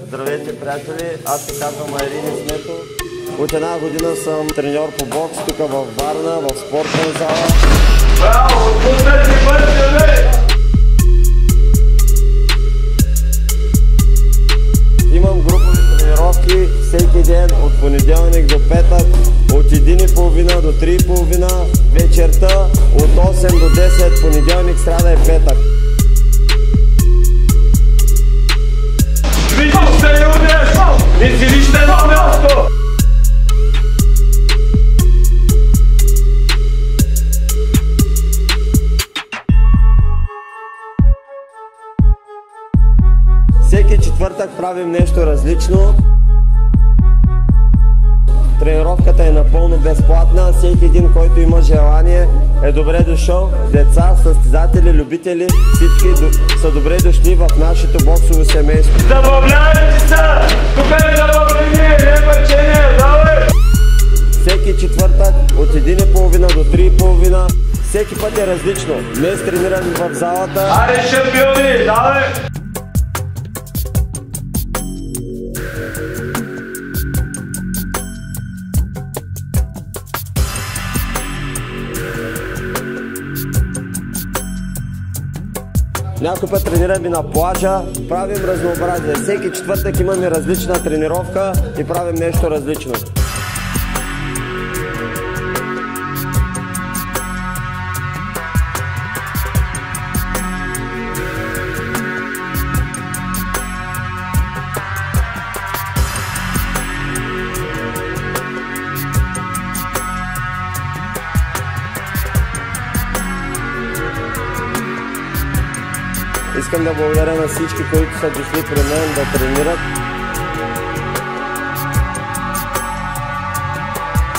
Здравейте, приятели! Аз се казвам Айрин Исметов. От една година съм треньор по бокс тук във Варна, в спортна зала. Браво! Отпуснете първите! Имам групови тренировки всеки ден от понеделник до петък, от 1:30 до 3:30 вечерта, от 8 до 10 понеделник, сряда и петък. Виждам се, Юдеш! Не си вижте едно място! Всеки четвъртък правим нещо различно. Тренировката е напълно безплатна. Всеки един, който има желание, е добре дошъл. Деца, състезатели, любители, всички са добре дошли в нашето боксово семейство. Забавлявайте се! Тук е забавление, не мъчение, давай! Всеки четвъртък от 1:30 до 3:30. Всеки път е различно. Днес тренираме в залата. Аре, шампиони, давай! Някой път тренираме на плажа, правим разнообразие. Всеки четвъртък имаме различна тренировка и правим нещо различно. Искам да благодаря на всички, които са дошли при мен да тренират.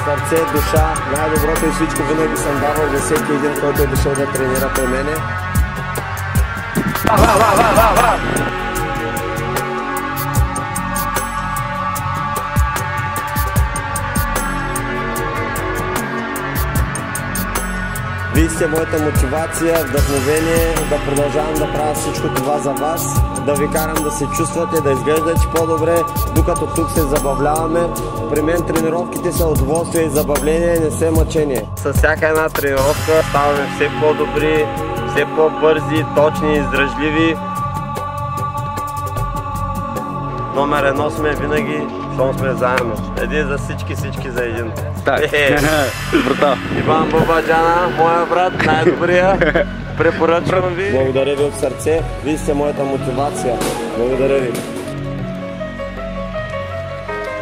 Сърце, душа, най-доброто и всичко винаги съм давал за всеки един, който е дошъл да тренира при мене. Вие сте моята мотивация, вдъхновение да продължавам да правя всичко това за вас, да ви карам да се чувствате, да изглеждате по-добре, докато тук се забавляваме. При мен тренировките са удоволствие и забавление, не се мъчение. С всяка една тренировка ставаме все по-добри, все по-бързи, точни, издръжливи. Номер едно сме винаги, щом сме заедно. Един за всички, всички за един. Так, брата. Иван Бабаджана, моя брат, най-добрия. Препоръчвам ви. Благодаря ви от сърце. Вие сте моята мотивация. Благодаря ви.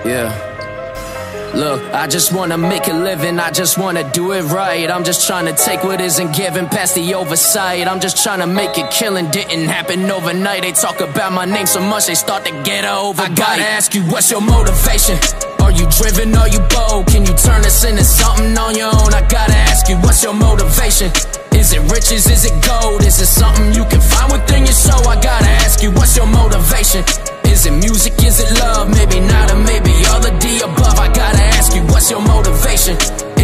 Yeah. Look, I just wanna make a living, I just wanna do it right. I'm just trying to take what isn't given past the oversight. I'm just trying to make a killing, didn't happen overnight. They talk about my name so much they start to get over. I gotta ask you, what's your motivation? Are you driven, are you bold? Can you turn this into something on your own? I gotta ask you, what's your motivation? Is it riches, is it gold? Is it something you can find within your soul? I gotta ask you, what's your motivation? Is it music, is it love? Maybe not, or maybe all of the above. I gotta ask you, what's your motivation?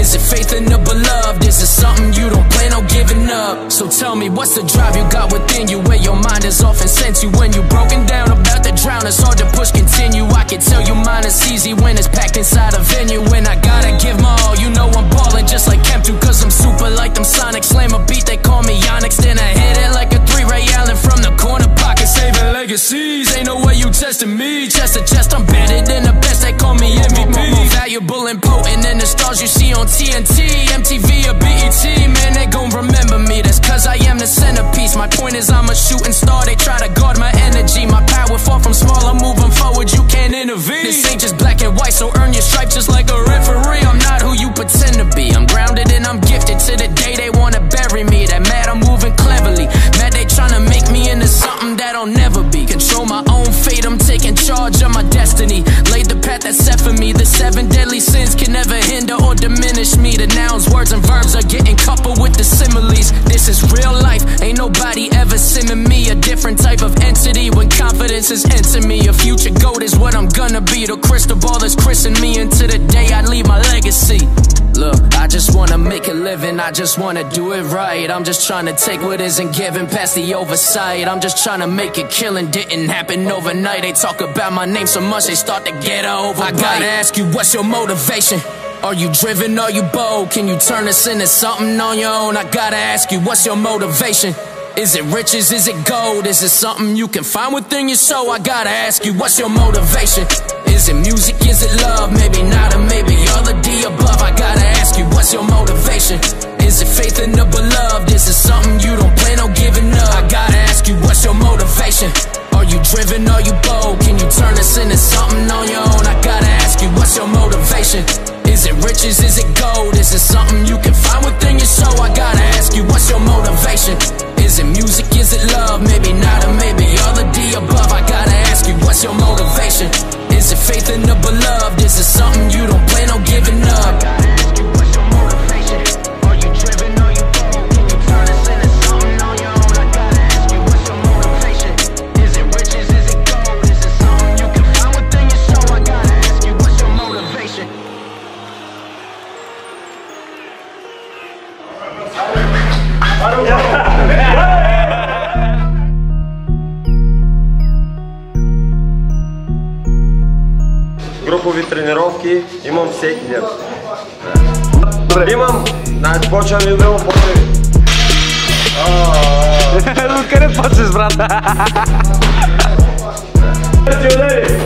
Is it faith in the beloved? Is it something you don't plan on giving up? So tell me, what's the drive you got within you, where your mind is often sent you? When you're broken down about to drown, it's hard to push continue. I can tell you mine is easy when it's packed inside a venue. When I gotta give my all, you know I'm ballin' just like Kemptu, cause I'm super like them Sonic. Slam a beat, they call me Onyx, then I hit it like a 3 Ray Allen from the corner pocket, saving legacies. Ain't no way you testing me, chest to chest, I'm better than the best, they call me MVP. More valuable and potent than the stars you see on TNT, MTV or BET. Man, they gon' remember me, that's cause I am the centerpiece. My point is I'm a shooting star, they try to guard my energy. My power far from small, I'm moving forward, you can't intervene. This ain't just black and white, so earn your stripes just like a referee. I'm not who you pretend to be, I'm grounded and I'm gifted. To the day they wanna bury me, that mad I'm moving cleverly. Mad they tryna make me into something that I'll never be. Control my own fate, I'm taking charge of my destiny. Laid the path that's set for me, the 7 deadly sins can never hinder or diminish me. The nouns, words and verbs are getting coupled with the similes. This is real real life. Ain't nobody ever sending me a different type of entity. When confidence is into me, a future goat is what I'm gonna be. The crystal ball is christening me into the day I leave my legacy. Look, I just wanna make a living, I just wanna do it right. I'm just trying to take what isn't given past the oversight. I'm just trying to make a killing, didn't happen overnight. They talk about my name so much they start to get over. I gotta ask you, what's your motivation? Are you driven, are you bold? Can you turn this into something on your own? I gotta ask you, what's your motivation? Is it riches, is it gold? Is it something you can find within your soul? I gotta ask you, what's your motivation? Is it music, is it love? Maybe not, or maybe all of the above. I gotta ask you, what's your motivation? Is it faith in the beloved? Is it something you don't plan on giving up? I gotta ask you, what's your motivation? Are you driven, are you bold? Can you turn this into something on your own? I gotta ask you, what's your motivation? Is it riches, is it gold? Is it something you can find within your soul? I gotta ask you, what's your motivation? Is it music, is it love? Maybe not, or maybe all of the above. I gotta ask you, what's your motivation? Is it faith in the beloved? Is it something you don't plan on giving up? I gotta ask you, what's your motivation? Are you driven, are you bold? Can you turn this into something on your own? I gotta ask you, what's your motivation? Is it riches, is it gold? Is it something you can find within your soul? I gotta ask you, what's your motivation? Групови тренировки имам всеки ден. Имам, значи почвам и удрево почвам. Откъде почваш, брат? Ти удари!